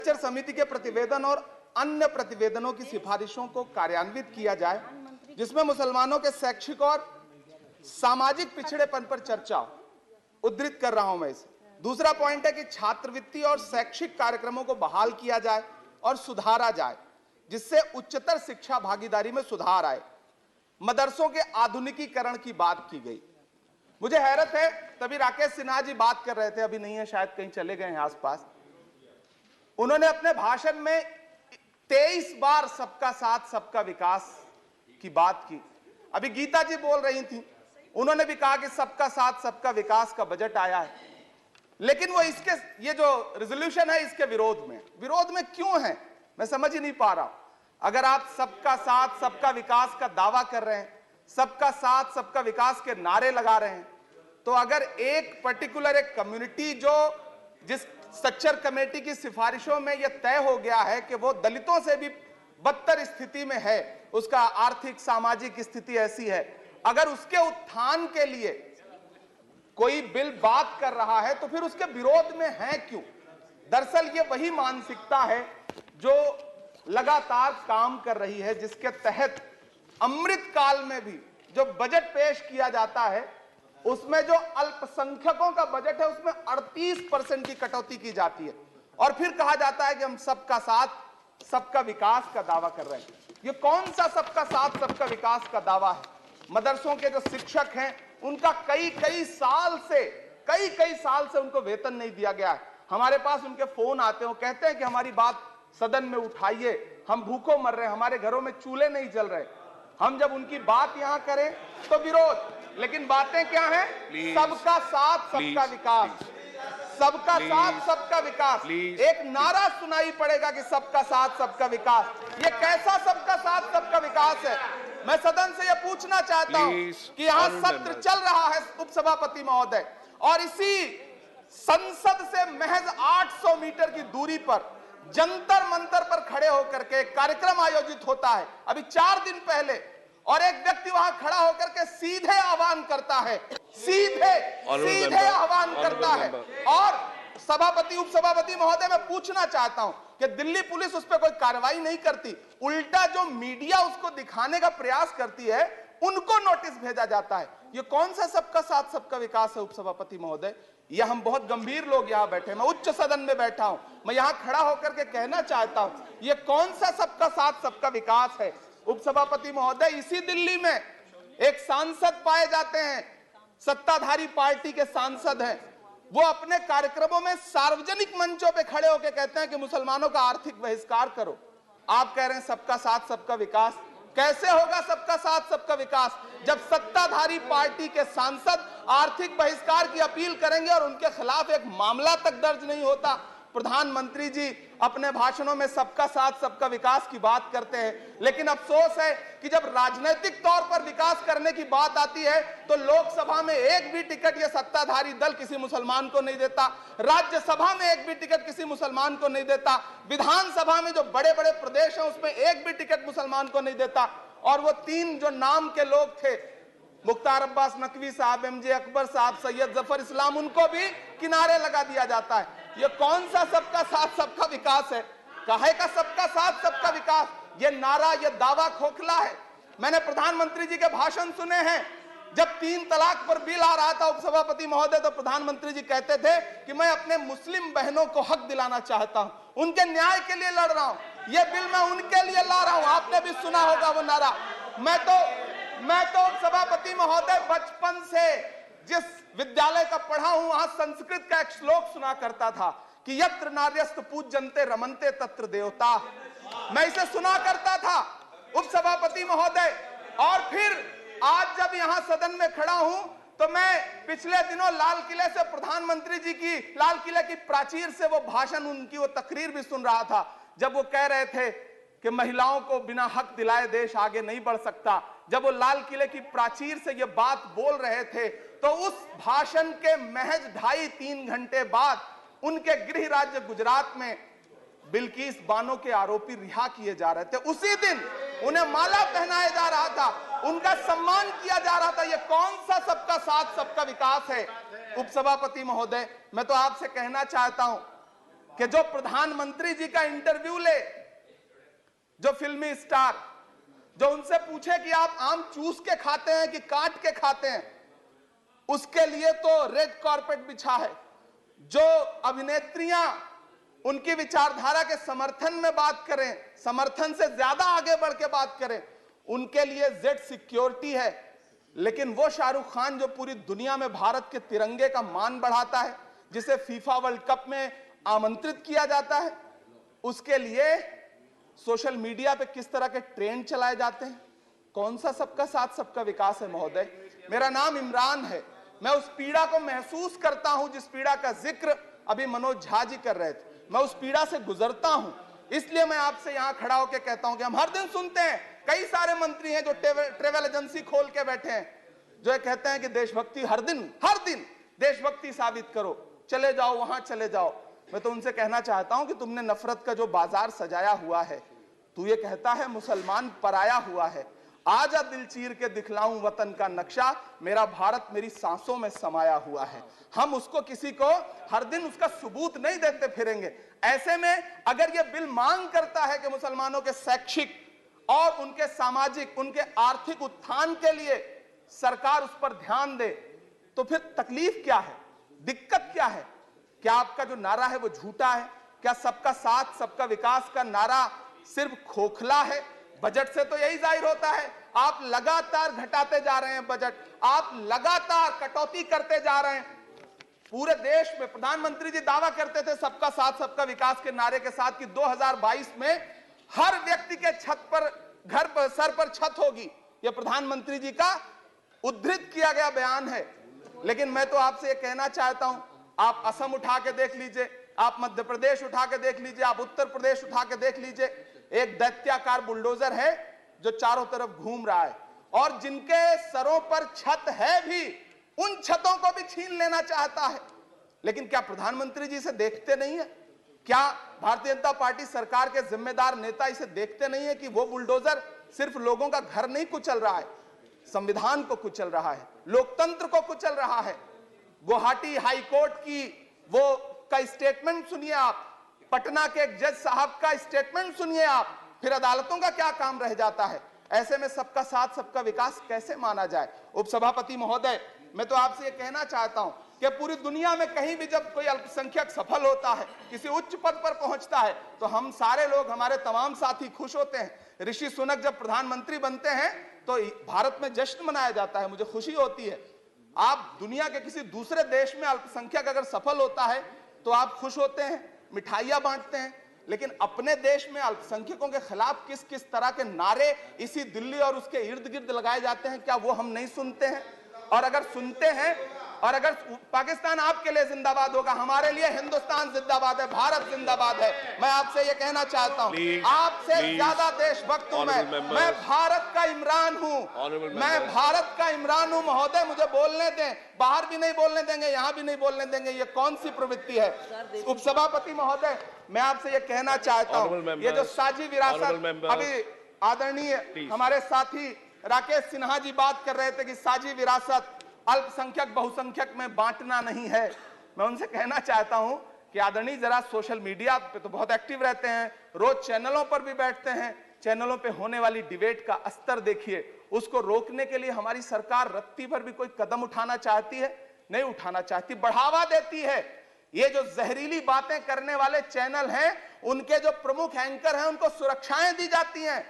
समिति के प्रतिवेदन और अन्य प्रतिवेदनों की सिफारिशों को कार्यान्वित किया जाए, जिसमें मुसलमानों के शैक्षिक और सामाजिक पिछड़ेपन पर चर्चा हो। उद्धृत कर रहा हूं मैं इसे। दूसरा पॉइंट है कि छात्रवृत्ति और शैक्षिक कार्यक्रमों को बहाल किया जाए और सुधारा जाए, जिससे उच्चतर शिक्षा भागीदारी में सुधार आए। मदरसों के आधुनिकीकरण की बात की गई। मुझे हैरत है, तभी राकेश सिन्हा जी बात कर रहे थे, अभी नहीं है शायद, कहीं चले गए हैं आसपास। उन्होंने अपने भाषण में 23 बार सबका साथ सबका विकास की बात की। अभी गीता जी बोल रही थी, उन्होंने भी कहा कि सबका साथ सबका विकास का बजट आया है, लेकिन वो इसके ये जो रेजोल्यूशन है इसके विरोध में क्यों है, मैं समझ ही नहीं पा रहा हूं। अगर आप सबका साथ सबका विकास का दावा कर रहे हैं, सबका साथ सबका विकास के नारे लगा रहे हैं, तो अगर एक पर्टिकुलर एक कम्युनिटी जो जिस स्ट्रक्चर कमेटी की सिफारिशों में यह तय हो गया है कि वो दलितों से भी बदतर स्थिति में है, उसका आर्थिक सामाजिक स्थिति ऐसी है, अगर उसके उत्थान के लिए कोई बिल बात कर रहा है तो फिर उसके विरोध में है क्यों? दरअसल ये वही मानसिकता है जो लगातार काम कर रही है, जिसके तहत अमृत काल में भी जो बजट पेश किया जाता है उसमें जो अल्पसंख्यकों का बजट है उसमें 38% की कटौती की जाती है, और फिर कहा जाता है कि हम सबका साथ सबका विकास का दावा कर रहे हैं। ये कौन सा सबका साथ सबका विकास का दावा है? मदरसों के जो शिक्षक हैं उनका कई साल से उनको वेतन नहीं दिया गया है। हमारे पास उनके फोन आते हैं, कहते हैं कि हमारी बात सदन में उठाइए, हम भूखों मर रहे हैं, हमारे घरों में चूल्हे नहीं जल रहे। हम जब उनकी बात यहां करें तो विरोध, लेकिन बातें क्या हैं? सबका साथ सबका विकास, सबका साथ सबका विकास। एक नारा सुनाई पड़ेगा कि सबका साथ सबका विकास। ये कैसा सबका साथ सबका विकास है? मैं सदन से यह पूछना चाहता हूं कि यहां सत्र चल रहा है उपसभापति महोदय, और इसी संसद से महज 800 मीटर की दूरी पर जंतर मंतर पर खड़े होकर के कार्यक्रम आयोजित होता है अभी 4 दिन पहले, और एक व्यक्ति वहां खड़ा होकर के सीधे आह्वान करता है, सीधे आह्वान करता है। और सभापति उपसभापति महोदय, मैं पूछना चाहता हूं कि दिल्ली पुलिस उस पर कोई कार्रवाई नहीं करती, उल्टा जो मीडिया उसको दिखाने का प्रयास करती है उनको नोटिस भेजा जाता है। ये कौन सा सबका साथ सबका विकास है उपसभापति महोदय? यह हम बहुत गंभीर लोग यहां बैठे, मैं उच्च सदन में बैठा हूं, मैं यहां खड़ा होकर के कहना चाहता हूं, यह कौन सा सबका साथ सबका विकास है? उपसभापति महोदय, इसी दिल्ली में एक सांसद पाए जाते हैं, सत्ताधारी पार्टी के सांसद हैं, वो अपने कार्यक्रमों में सार्वजनिक मंचों पे खड़े होकर कहते हैं कि मुसलमानों का आर्थिक बहिष्कार करो। आप कह रहे हैं सबका साथ सबका विकास। कैसे होगा सबका साथ सबका विकास जब सत्ताधारी पार्टी के सांसद आर्थिक बहिष्कार की अपील करेंगे और उनके खिलाफ एक मामला तक दर्ज नहीं होता? प्रधानमंत्री जी अपने भाषणों में सबका साथ सबका विकास की बात करते हैं, लेकिन अफसोस है कि जब राजनीतिक तौर पर विकास करने की बात आती है तो लोकसभा में एक भी टिकट ये सत्ताधारी दल किसी मुसलमान को नहीं देता, राज्यसभा में एक भी टिकट किसी मुसलमान को नहीं देता, विधानसभा में जो बड़े बड़े प्रदेश हैं उसमें एक भी टिकट मुसलमान को नहीं देता। और वो 3 जो नाम के लोग थे, मुख्तार अब्बास नकवी साहब, MJ अकबर साहब, सैयद जफर इस्लाम, उनको भी किनारे लगा दिया जाता है। ये कौन सा सबका साथ सबका विकास है? काहे का सबका साथ सबका विकास? ये नारा, ये दावा खोखला है। मैंने प्रधानमंत्री जी के भाषण सुने हैं, जब 3 तलाक पर बिल आ रहा था उपसभापति महोदय, तो प्रधानमंत्री जी कहते थे कि मैं अपने मुस्लिम बहनों को हक दिलाना चाहता हूं, उनके न्याय के लिए लड़ रहा हूं, ये बिल मैं उनके लिए ला रहा हूं। आपने भी सुना होगा वो नारा। मैं तो सभापति महोदय बचपन से जिस विद्यालय का पढ़ा हूं वहां संस्कृत का एक श्लोक सुना करता था कि यत्र नार्यस्त पूज्यन्ते रमन्ते तत्र देवता। मैं इसे सुना करता था उपसभापति महोदय। और फिर आज जब यहां सदन में खड़ा हूं तो मैं पिछले दिनों लाल किले से प्रधानमंत्री जी की, लाल किले की प्राचीर से वो भाषण, उनकी वो तकरीर भी सुन रहा था, जब वो कह रहे थे कि महिलाओं को बिना हक दिलाए देश आगे नहीं बढ़ सकता। जब वो लाल किले की प्राचीर से ये बात बोल रहे थे तो उस भाषण के महज 2.5-3 घंटे बाद उनके गृह राज्य गुजरात में बिल्किस बानो के आरोपी रिहा किए जा रहे थे। उसी दिन उन्हें माला पहनाया जा रहा था, उनका सम्मान किया जा रहा था। ये कौन सा सबका साथ सबका विकास है? उपसभापति महोदय, मैं तो आपसे कहना चाहता हूं कि जो प्रधानमंत्री जी का इंटरव्यू ले, जो फिल्मी स्टार, जो उनसे पूछे कि आप आम चूस के खाते हैं कि काट के खाते हैं, उसके लिए तो रेड कारपेट बिछा है। जो अभिनेत्रियां उनकी विचारधारा के समर्थन में बात करें, समर्थन से ज्यादा आगे बढ़ के बात करें, उनके लिए जेड सिक्योरिटी है। लेकिन वो शाहरुख खान जो पूरी दुनिया में भारत के तिरंगे का मान बढ़ाता है, जिसे फीफा वर्ल्ड कप में आमंत्रित किया जाता है, उसके लिए सोशल मीडिया पे किस तरह के ट्रेंड चलाए जाते हैं। कौन सा सबका साथ सबका विकास है महोदय? मेरा नाम इमरान है। मैं उस पीड़ा को महसूस करता हूं जिस पीड़ा का जिक्र अभी मनोज झा जी कर रहे थे। मैं उस पीड़ा से गुजरता हूं, इसलिए मैं आपसे यहां खड़ा होकर कहता हूं कि हम हर दिन सुनते हैं, कई सारे मंत्री हैं जो ट्रेवल एजेंसी खोल के बैठे हैं, जो कहते हैं कि देशभक्ति हर दिन देशभक्ति साबित करो, चले जाओ वहां चले जाओ। मैं तो उनसे कहना चाहता हूं कि तुमने नफरत का जो बाजार सजाया हुआ है, तू ये कहता है मुसलमान पराया हुआ है, आजा दिल चीर के दिखलाऊं वतन का नक्शा, मेरा भारत मेरी सांसों में समाया हुआ है। हम उसको किसी को हर दिन उसका सबूत नहीं देते फिरेंगे। ऐसे में अगर यह बिल मांग करता है कि मुसलमानों के शैक्षिक और उनके सामाजिक, उनके आर्थिक उत्थान के लिए सरकार उस पर ध्यान दे, तो फिर तकलीफ क्या है, दिक्कत क्या है? क्या आपका जो नारा है वो झूठा है? क्या सबका साथ सबका विकास का नारा सिर्फ खोखला है? बजट से तो यही जाहिर होता है, आप लगातार घटाते जा रहे हैं बजट, आप लगातार कटौती करते जा रहे हैं। पूरे देश में प्रधानमंत्री जी दावा करते थे सबका साथ सबका विकास के नारे के साथ कि 2022 में हर व्यक्ति के छत पर, घर पर, सर पर छत होगी। यह प्रधानमंत्री जी का उद्धृत किया गया बयान है। लेकिन मैं तो आपसे यह कहना चाहता हूं, आप असम उठा के देख लीजिए, आप मध्य प्रदेश उठा के देख लीजिए, आप उत्तर प्रदेश उठा के देख लीजिए, एक दैत्याकार बुलडोजर है जो चारों तरफ घूम रहा है, और जिनके सरों पर छत है भी, उन छतों को भी छीन लेना चाहता है। लेकिन क्या प्रधानमंत्री जी इसे देखते नहीं है? क्या भारतीय जनता पार्टी सरकार के जिम्मेदार नेता इसे देखते नहीं है कि वो बुलडोजर सिर्फ लोगों का घर नहीं कुचल रहा है, संविधान को कुचल रहा है, लोकतंत्र को कुचल रहा है। गुवाहाटी हाईकोर्ट की वो का स्टेटमेंट सुनिए आप, पटना के एक जज साहब का स्टेटमेंट सुनिए आप, फिर अदालतों का क्या काम रह जाता है? ऐसे में सबका साथ सबका विकास कैसे माना जाए? उपसभापति महोदय, मैं तो आपसे ये कहना चाहता हूं कि पूरी दुनिया में कहीं भी जब कोई अल्पसंख्यक सफल होता है, किसी उच्च पद पर पहुंचता है, तो हम सारे लोग, हमारे तमाम साथी खुश होते हैं। ऋषि सुनक जब प्रधानमंत्री बनते हैं तो भारत में जश्न मनाया जाता है, मुझे खुशी होती है। आप दुनिया के किसी दूसरे देश में अल्पसंख्यक अगर सफल होता है तो आप खुश होते हैं, मिठाइयां बांटते हैं। लेकिन अपने देश में अल्पसंख्यकों के खिलाफ किस किस तरह के नारे इसी दिल्ली और उसके इर्द गिर्द लगाए जाते हैं, क्या वो हम नहीं सुनते हैं? और अगर सुनते हैं, और अगर पाकिस्तान आपके लिए जिंदाबाद होगा, हमारे लिए हिंदुस्तान जिंदाबाद है, भारत जिंदाबाद है। मैं आपसे ये कहना चाहता हूं, आपसे ज्यादा देशभक्त हूं मैं भारत का इमरान हूं, मैं भारत का इमरान हूं महोदय, मुझे बोलने दें। बाहर भी नहीं बोलने देंगे, यहां भी नहीं बोलने देंगे, ये कौन सी प्रवृत्ति है? उपसभापति महोदय, मैं आपसे ये कहना चाहता हूं, ये जो साझी विरासत, अभी आदरणीय हमारे साथी राकेश सिन्हा जी बात कर रहे थे कि साझी विरासत अल्पसंख्यक बहुसंख्यक में बांटना नहीं है। मैं उनसे कहना चाहता हूं कि आदरणीय जरा सोशल मीडिया पे तो बहुत एक्टिव रहते हैं, रोज चैनलों पर भी बैठते हैं, चैनलों पे होने वाली डिबेट का स्तर देखिए। उसको रोकने के लिए हमारी सरकार रत्ती भर भी कोई कदम उठाना चाहती है? नहीं उठाना चाहती, बढ़ावा देती है। ये जो जहरीली बातें करने वाले चैनल हैं, उनके जो प्रमुख एंकर हैं, उनको सुरक्षाएं दी जाती हैं,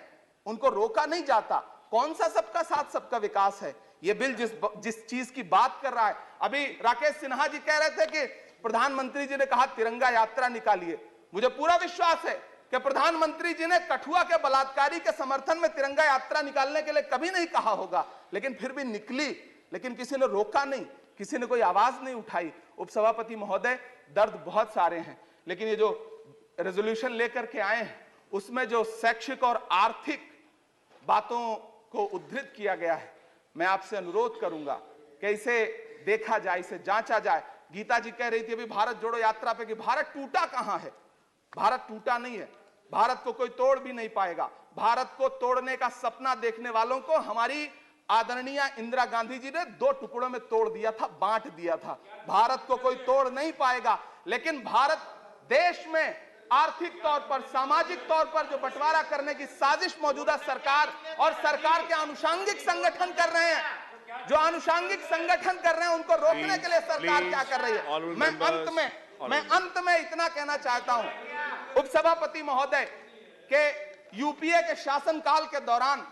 उनको रोका नहीं जाता। कौन सा सबका साथ सबका विकास है? ये बिल जिस चीज की बात कर रहा है, अभी राकेश सिन्हा जी कह रहे थे कि प्रधानमंत्री जी ने कहा तिरंगा यात्रा निकालिए। मुझे पूरा विश्वास है कि प्रधानमंत्री जी ने कठुआ के बलात्कारी के समर्थन में तिरंगा यात्रा निकालने के लिए कभी नहीं कहा होगा, लेकिन फिर भी निकली, लेकिन किसी ने रोका नहीं, किसी ने कोई आवाज नहीं उठाई। उपसभापति महोदय, दर्द बहुत सारे हैं, लेकिन ये जो रेजोल्यूशन लेकर के आए हैं उसमें जो शैक्षिक और आर्थिक बातों को उद्धृत किया गया है, मैं आपसे अनुरोध करूंगा कि इसे देखा जाए, इसे जांचा जाए। गीता जी कह रही थी अभी भारत जोड़ो यात्रा पे कि भारत टूटा कहां है? भारत टूटा नहीं है, भारत को कोई तोड़ भी नहीं पाएगा। भारत को तोड़ने का सपना देखने वालों को हमारी आदरणीय इंदिरा गांधी जी ने 2 टुकड़ों में तोड़ दिया था, बांट दिया था। भारत को कोई तोड़ नहीं पाएगा, लेकिन भारत देश में आर्थिक तौर पर, सामाजिक तौर पर जो बंटवारा करने की साजिश मौजूदा सरकार और सरकार के आनुषंगिक संगठन कर रहे हैं, जो आनुषंगिक संगठन कर रहे हैं, उनको रोकने के लिए सरकार क्या कर रही है। मैं अंत में इतना कहना चाहता हूं, उपसभापति महोदय के यूपीए के शासनकाल के दौरान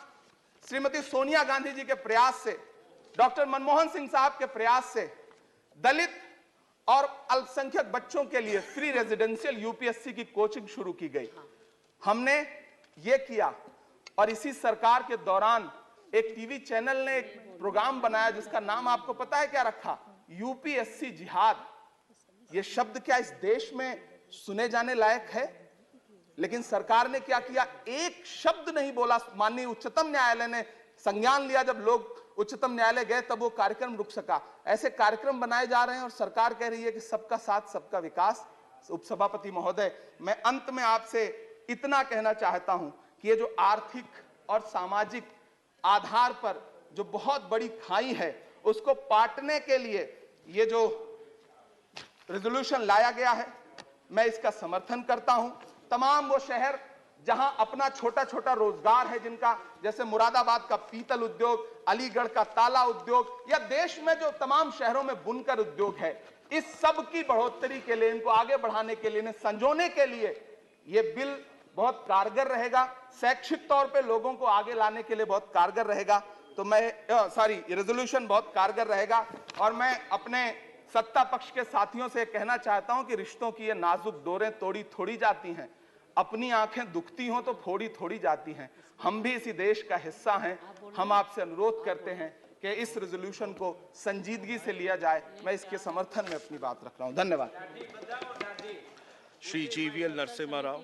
श्रीमती सोनिया गांधी जी के प्रयास से, डॉक्टर मनमोहन सिंह साहब के प्रयास से दलित और अल्पसंख्यक बच्चों के लिए फ्री रेजिडेंशियल यूपीएससी की कोचिंग शुरू की गई। हमने ये किया और इसी सरकार के दौरान एक टीवी चैनल ने एक प्रोग्राम बनाया जिसका नाम आपको पता है क्या रखा? यूपीएससी जिहाद। ये शब्द क्या इस देश में सुने जाने लायक है? लेकिन सरकार ने क्या किया? एक शब्द नहीं बोला। माननीय उच्चतम न्यायालय ने संज्ञान लिया, जब लोग उच्चतम न्यायालय गए तब वो कार्यक्रम रुक सका। ऐसे कार्यक्रम बनाए जा रहे हैं और सरकार कह रही है कि सबका साथ सबका विकास। उपसभापति महोदय, मैं अंत में आपसे इतना कहना चाहता हूं कि ये जो आर्थिक और सामाजिक आधार पर जो बहुत बड़ी खाई है, उसको पाटने के लिए ये जो रेजोल्यूशन लाया गया है, मैं इसका समर्थन करता हूं। तमाम वो शहर जहां अपना छोटा छोटा रोजगार है, जिनका जैसे मुरादाबाद का पीतल उद्योग, अलीगढ़ का ताला उद्योग, या देश में जो तमाम शहरों में बुनकर उद्योग है, इस सब की बढ़ोतरी के लिए, इनको आगे बढ़ाने के लिए, इन्हें संजोने के लिए ये बिल बहुत कारगर रहेगा। शैक्षिक तौर पे लोगों को आगे लाने के लिए बहुत कारगर रहेगा। तो मैं ये रेजोल्यूशन बहुत कारगर रहेगा। और मैं अपने सत्ता पक्ष के साथियों से कहना चाहता हूं कि रिश्तों की ये नाजुक डोरें तोड़ी थोड़ी जाती हैं, अपनी आंखें दुखती हों तो फोड़ी थोड़ी जाती हैं। हम भी इसी देश का हिस्सा हैं। हम आपसे अनुरोध करते हैं कि इस रेजोल्यूशन को संजीदगी से लिया जाए। मैं इसके समर्थन में अपनी बात रख रहा हूं। धन्यवाद। श्री जीवीएल नरसिम्हा राव।